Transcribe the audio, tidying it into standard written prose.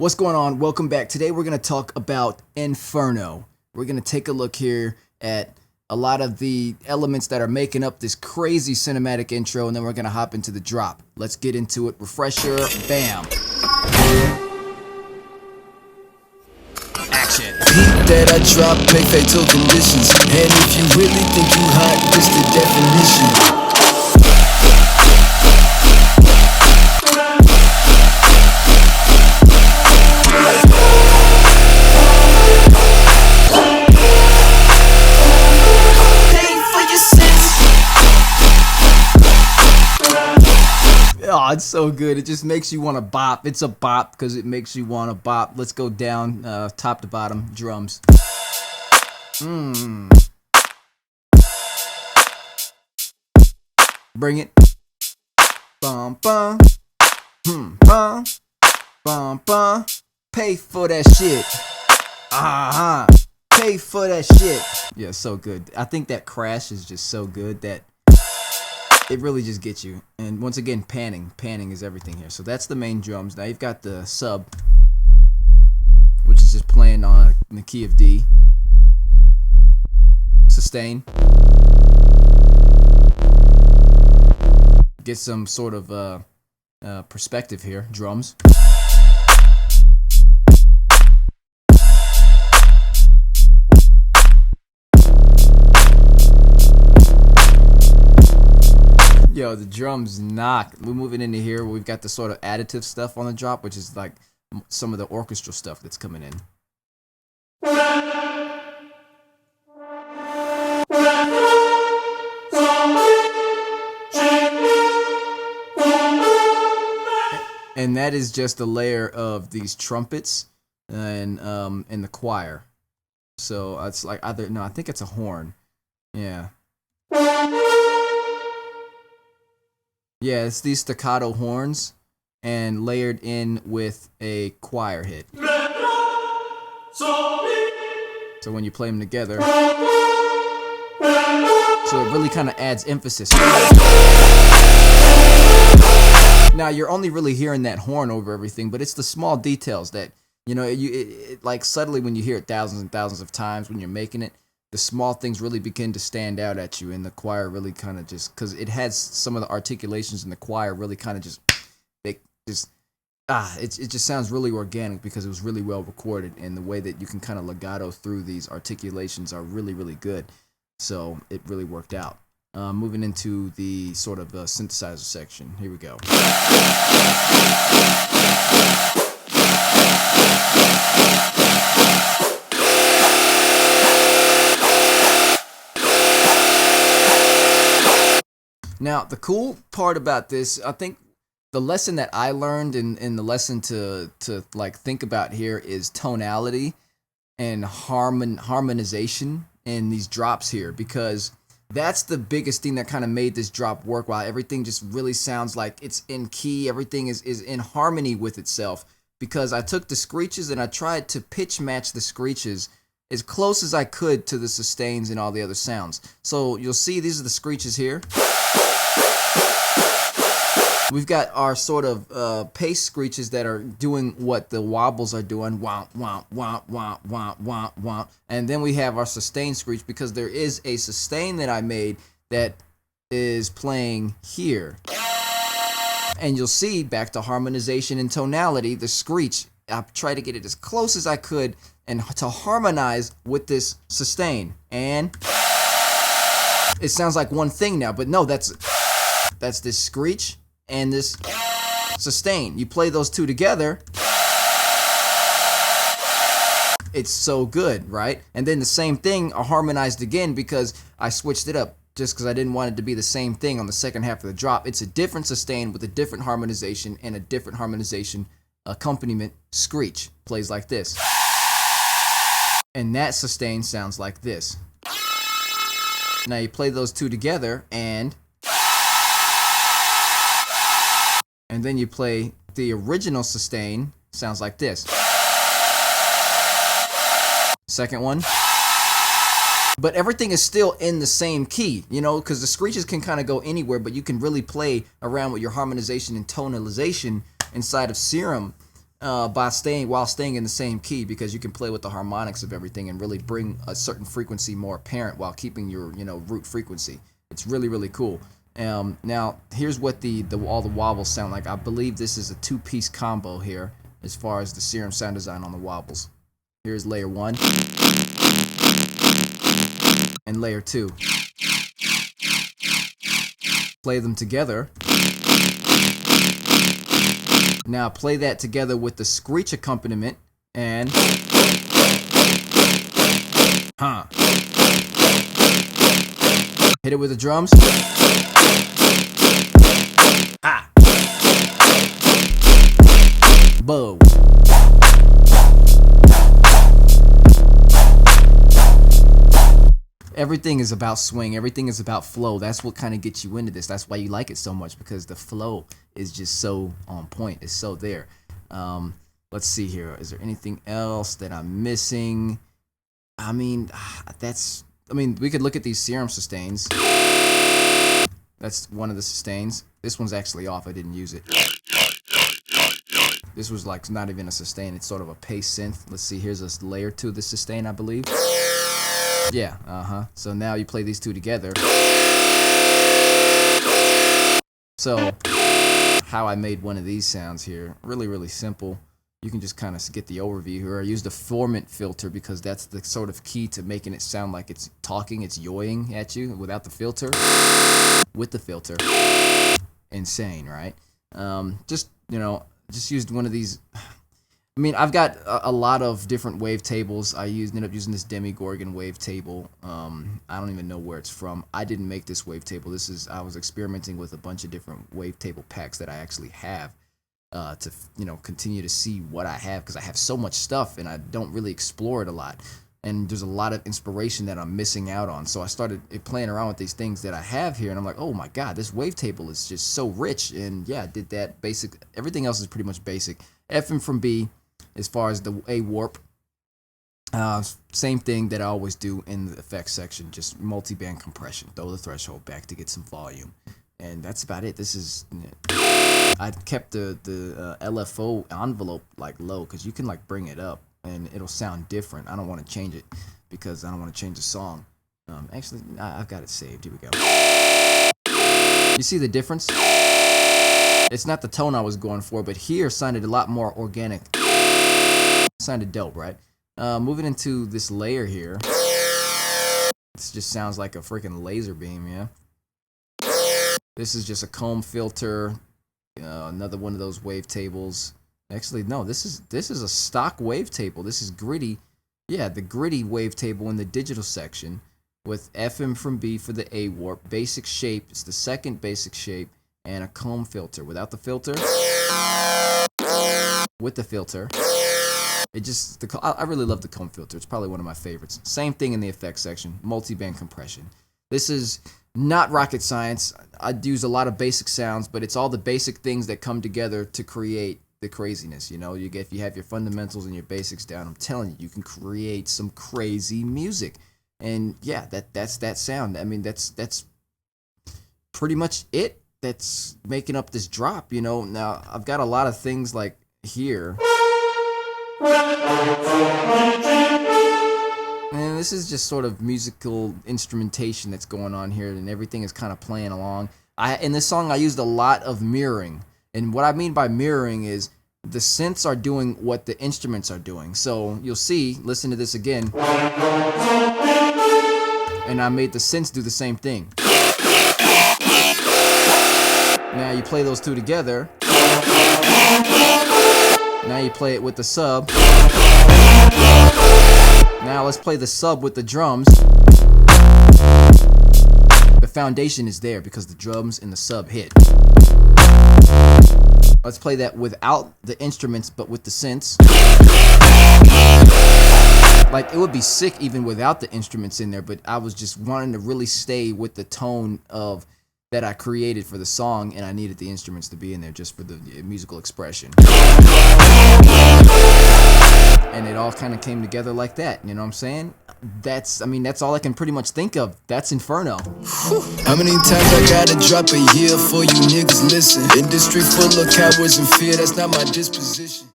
What's going on? Welcome back. Today we're going to talk about Inferno. We're going to take a look here at a lot of the elements that are making up this crazy cinematic intro, and then we're going to hop into the drop. Let's get into it. Refresher, bam. Action. Heat that I drop, make fatal conditions. And if you really think you hot, this the definition. Oh, it's so good. It just makes you want to bop. It's a bop because it makes you want to bop. Let's go down, top to bottom, drums. Bring it. Bum, bum. Bum. Bum, bum. Pay for that shit. Pay for that shit. Yeah, so good. I think that crash is just so good that it really just gets you. And once again, panning is everything here. So that's the main drums. Now you've got the sub, which is just playing on in the key of D. Sustain. Get some sort of perspective here. Drums. Yo, the drums knock. We're moving into here where we've got the sort of additive stuff on the drop, which is like some of the orchestral stuff that's coming in. And that is just a layer of these trumpets and the choir. So it's like I think it's a horn. Yeah. Yeah, it's these staccato horns and layered in with a choir hit. So when you play them together, so it really kind of adds emphasis. Now you're only really hearing that horn over everything, but it's the small details that, you know, it like subtly when you hear it thousands and thousands of times when you're making it, the small things really begin to stand out at you, and the choir really kind of just, because it has some of the articulations in the choir really kind of just, it just sounds really organic because it was really well recorded, and the way that you can kind of legato through these articulations are really, really good. So it really worked out. Moving into the sort of synthesizer section. Here we go. Now, the cool part about this, I think the lesson that I learned and the lesson to like think about here is tonality and harmonization in these drops here, because that's the biggest thing that kind of made this drop work. While everything just really sounds like it's in key, everything is in harmony with itself, because I took the screeches and I tried to pitch match the screeches as close as I could to the sustains and all the other sounds. So you'll see these are the screeches here. We've got our sort of pace screeches that are doing what the wobbles are doing, womp, womp, womp, womp, womp, womp, womp. And then we have our sustain screech, because there is a sustain that I made that is playing here. And you'll see, back to harmonization and tonality, the screech, I tried to get it as close as I could and to harmonize with this sustain. And it sounds like one thing now, but no, that's this screech and this sustain. You play those two together, it's so good, right? And then the same thing are harmonized again, because I switched it up just because I didn't want it to be the same thing on the second half of the drop. It's a different sustain with a different harmonization and a different harmonization accompaniment. Screech plays like this, and that sustain sounds like this. Now you play those two together, and then you play the original sustain, sounds like this. Second one. But everything is still in the same key, you know, because the screeches can kind of go anywhere, but you can really play around with your harmonization and tonalization inside of Serum while staying in the same key, because you can play with the harmonics of everything and really bring a certain frequency more apparent while keeping your root frequency. It's really, really cool. Now here's what all the wobbles sound like. I believe this is a 2-piece combo here as far as the Serum sound design on the wobbles. Here's layer 1 and layer 2. Play them together. Now play that together with the screech accompaniment and hit it with the drums. Boom. Everything is about swing. Everything is about flow. That's what kind of gets you into this. That's why you like it so much, because the flow is just so on point. It's so there. Let's see here. Is there anything else that I'm missing? I mean, we could look at these Serum sustains. That's one of the sustains. This one's actually off. I didn't use it. This was like not even a sustain. It's sort of a pace synth. Let's see. Here's a layer 2 of the sustain, I believe. Yeah, So now you play these two together. So, how I made one of these sounds here, really, really simple. You can just kind of get the overview here. I used a formant filter because that's the sort of key to making it sound like it's talking, it's yoing at you without the filter. With the filter. Insane, right? Just used one of these. I mean, I've got a lot of different wavetables. I ended up using this Demigorgon wavetable. I don't even know where it's from. I didn't make this wavetable. I was experimenting with a bunch of different wavetable packs that I actually have to continue to see what I have, because I have so much stuff and I don't really explore it a lot. And there's a lot of inspiration that I'm missing out on. So I started playing around with these things that I have here, and I'm like, oh my god, this wavetable is just so rich. And yeah, I did that basic. Everything else is pretty much basic. FM from B. As far as the A warp, same thing that I always do in the effects section, just multi-band compression. Throw the threshold back to get some volume, and that's about it. I kept the LFO envelope like low, because you can like bring it up and it'll sound different. I don't want to change it because I don't want to change the song. Actually, I've got it saved. Here we go. You see the difference? It's not the tone I was going for, but here sounded a lot more organic. Sounded dope, right? Moving into this layer here. This just sounds like a freaking laser beam, yeah? This is just a comb filter. Another one of those wavetables. Actually, no, this is a stock wavetable. This is gritty. Yeah, the gritty wavetable in the digital section with FM from B for the A warp. Basic shape. It's the second basic shape. And a comb filter. Without the filter. With the filter. I really love the comb filter. It's probably one of my favorites. Same thing in the effects section. Multi-band compression. This is not rocket science. I use a lot of basic sounds, but it's all the basic things that come together to create the craziness. If you have your fundamentals and your basics down, I'm telling you, you can create some crazy music. And yeah, that's that sound. I mean, that's pretty much it. That's making up this drop. Now I've got a lot of things like here. And this is just sort of musical instrumentation that's going on here, and everything is kind of playing along. In this song, I used a lot of mirroring. And what I mean by mirroring is the synths are doing what the instruments are doing. So you'll see, listen to this again. And I made the synths do the same thing. Now you play those two together. Now you play it with the sub. Now let's play the sub with the drums. The foundation is there because the drums and the sub hit. Let's play that without the instruments but with the synths. Like, it would be sick even without the instruments in there, but I was just wanting to really stay with the tone of that I created for the song, and I needed the instruments to be in there just for the musical expression. And it all kind of came together like that, you know what I'm saying? That's all I can pretty much think of. That's Inferno. How many times I gotta drop a year for you niggas listen? Industry full of cowards and fear, that's not my disposition.